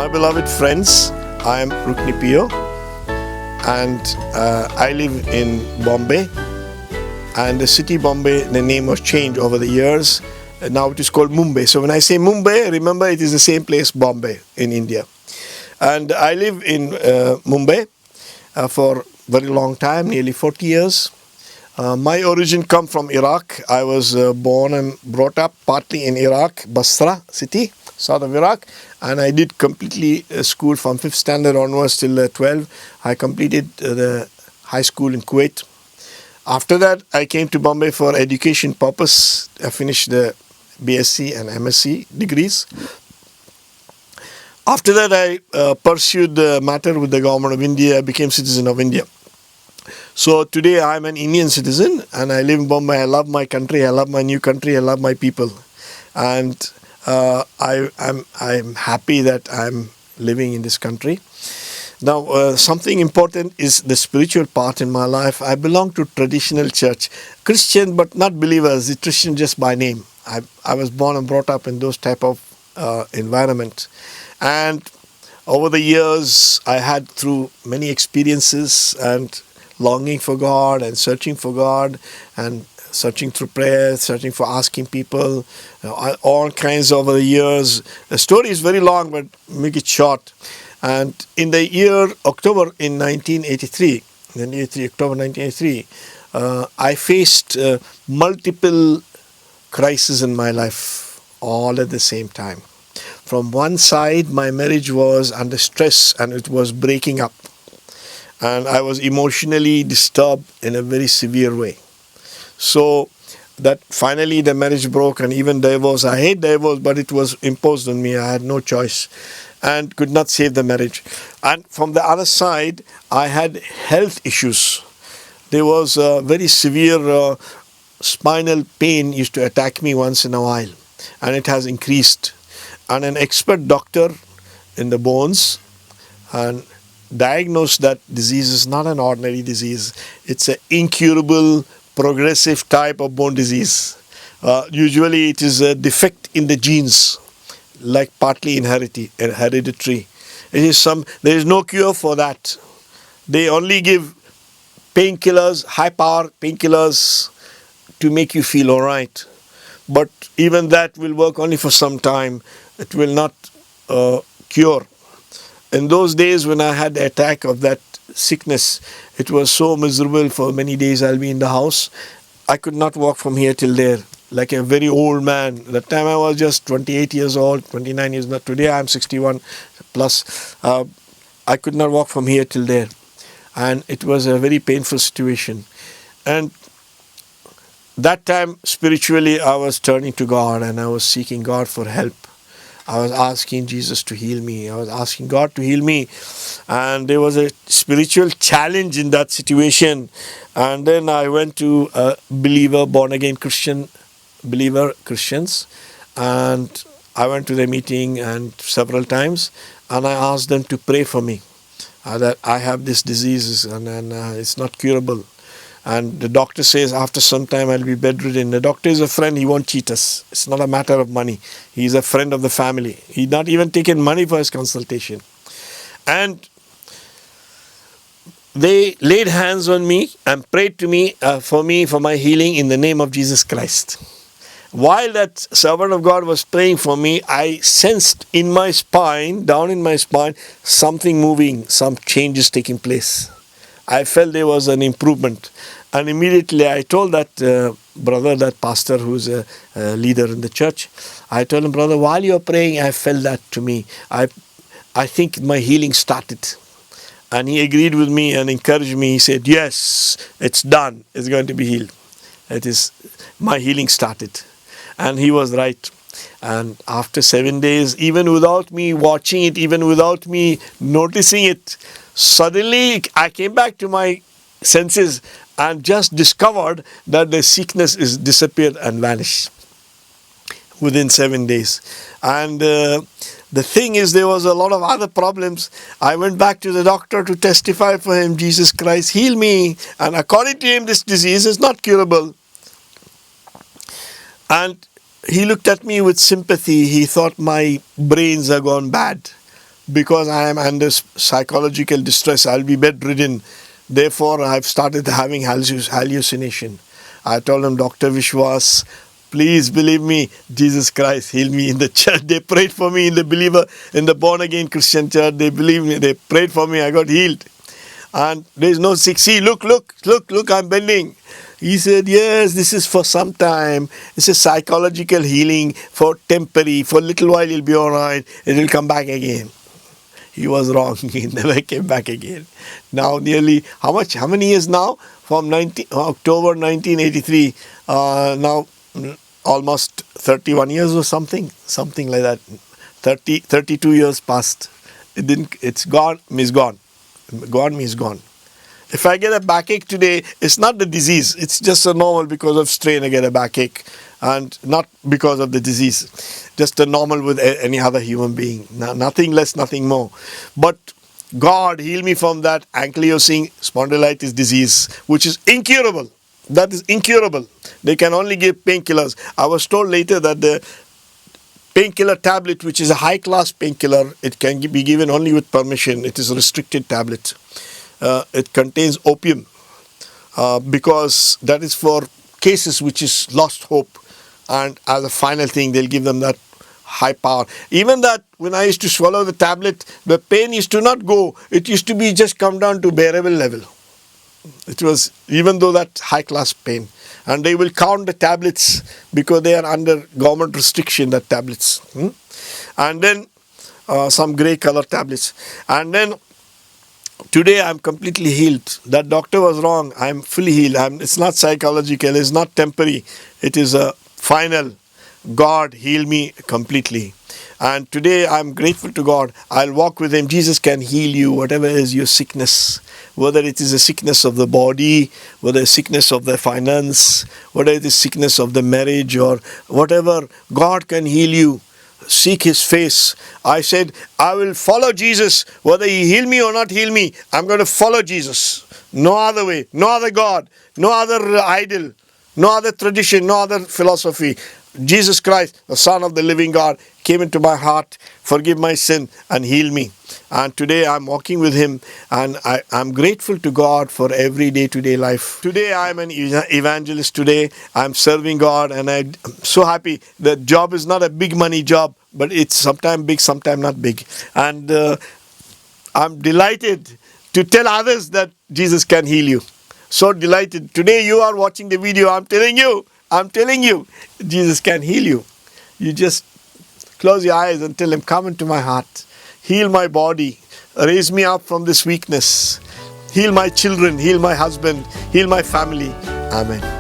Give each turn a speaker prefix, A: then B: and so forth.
A: My beloved friends, I am Rukni Pio and I live in Bombay. And the city Bombay, the name was changed over the years. Now it is called Mumbai. So when I say Mumbai, remember it is the same place, Bombay, in India. And I live in Mumbai for a very long time, nearly 40 years. My origin come from Iraq. I was born and brought up partly in Iraq, Basra city, south of Iraq. And I did completely school from 5th standard onwards till 12. I completed the high school in Kuwait. After that, I came to Bombay for education purpose. I finished the BSc and MSc degrees. After that, I pursued the matter with the government of India. I became citizen of India. So today I'm an Indian citizen and I live in Bombay. I love my country. I love my new country. I love my people. And I'm happy that I'm living in this country. Now, something important is the spiritual part in my life. I belong to traditional church. Christian, but not believers. Christian just by name. I was born and brought up in those type of environment. And over the years, I had through many experiences and longing for God and searching for God and searching through prayer, searching for asking people, all kinds over the years. The story is very long, but make it short. And in the year October in 1983, October 1983, I faced multiple crises in my life, all at the same time. From one side, my marriage was under stress and it was breaking up. And I was emotionally disturbed in a very severe way. So that finally the marriage broke and even divorce. I hate divorce, but it was imposed on me. I had no choice and could not save the marriage. And from the other side, I had health issues. There was a very severe spinal pain used to attack me once in a while, and it has increased. And an expert doctor in the bones and diagnosed that disease is not an ordinary disease. It's an incurable, progressive type of bone disease. Usually it is a defect in the genes, like partly hereditary. There is no cure for that. They only give painkillers, high power painkillers to make you feel all right. But even that will work only for some time. It will not cure. In those days when I had the attack of that sickness, it was so miserable. For many days I'll be in the house. I could not walk from here till there, like a very old man. That time I was just 28 years old, 29 years old. Today I'm 61 plus. I could not walk from here till there. And it was a very painful situation. And that time spiritually I was turning to God and I was seeking God for help. I was asking Jesus to heal me. I was asking God to heal me. And there was a spiritual challenge in that situation. And then I went to a believer, born again Christians. And I went to the meeting and several times. And I asked them to pray for me. That I have this disease and it's not curable. And the doctor says after some time I'll be bedridden. The doctor is a friend, he won't cheat us. It's not a matter of money. He's a friend of the family. He's not even taken money for his consultation. And they laid hands on me and prayed to me for my healing in the name of Jesus Christ. While that servant of God was praying for me, I sensed in my spine, down in my spine, something moving, some changes taking place. I felt there was an improvement. And immediately I told that brother, that pastor who's a leader in the church, I told him, brother, while you're praying, I felt that to me. I think my healing started. And he agreed with me and encouraged me. He said, yes, it's done. It's going to be healed. My healing started. And he was right. And after 7 days, even without me watching it, even without me noticing it, suddenly I came back to my senses and just discovered that the sickness is disappeared and vanished within 7 days. And the thing is, there was a lot of other problems. I went back to the doctor to testify for him, Jesus Christ, heal me. And according to him, this disease is not curable. And he looked at me with sympathy. He thought my brains are gone bad. because I am under psychological distress. I'll be bedridden. Therefore, I've started having hallucination. I told him, Dr. Vishwas, please believe me, Jesus Christ healed me in the church. They prayed for me in the born again Christian church. They believed me. They prayed for me. I got healed. And there is no sick. See, look, I'm bending. He said, yes, this is for some time. It's a psychological healing for temporary. For a little while you'll be all right. It will come back again. He was wrong. He never came back again. Now nearly, how many years now? From October 1983, now almost 31 years or something like that. 32 years passed. It's gone, means gone. Gone means gone. If I get a backache today, it's not the disease. It's just a normal because of strain I get a backache, and not because of the disease. Just a normal with any other human being. Nothing less, nothing more. But God healed me from that ankylosing spondylitis disease, which is incurable. That is incurable. They can only give painkillers. I was told later that the painkiller tablet, which is a high-class painkiller, it can be given only with permission. It is a restricted tablet. It contains opium because that is for cases which is lost hope, and as a final thing they'll give them that high power. Even that, when I used to swallow the tablet, the pain used to not go. It used to be just come down to bearable level. It was, even though that high class pain. And they will count the tablets because they are under government restriction, that tablets. And then some grey color tablets. And then today I'm completely healed. That doctor was wrong. I'm fully healed. It's not psychological. It's not temporary. It is a final. God healed me completely. And today I'm grateful to God. I'll walk with Him. Jesus can heal you, whatever is your sickness. Whether it is a sickness of the body, whether it's sickness of the finance, whether it is sickness of the marriage, or whatever, God can heal you. Seek His face. I said, I will follow Jesus. Whether He heal me or not heal me, I'm going to follow Jesus. No other way, no other God, no other idol, no other tradition, no other philosophy. Jesus Christ, the Son of the living God, came into my heart, forgive my sin, and heal me. And today I'm walking with Him, and I'm grateful to God for every day-to-day life. Today I'm an evangelist. Today I'm serving God, and I'm so happy. The job is not a big money job, but it's sometimes big, sometimes not big. And I'm delighted to tell others that Jesus can heal you. So delighted. Today you are watching the video. I'm telling you, Jesus can heal you. You just close your eyes and tell Him, come into my heart. Heal my body. Raise me up from this weakness. Heal my children. Heal my husband. Heal my family. Amen.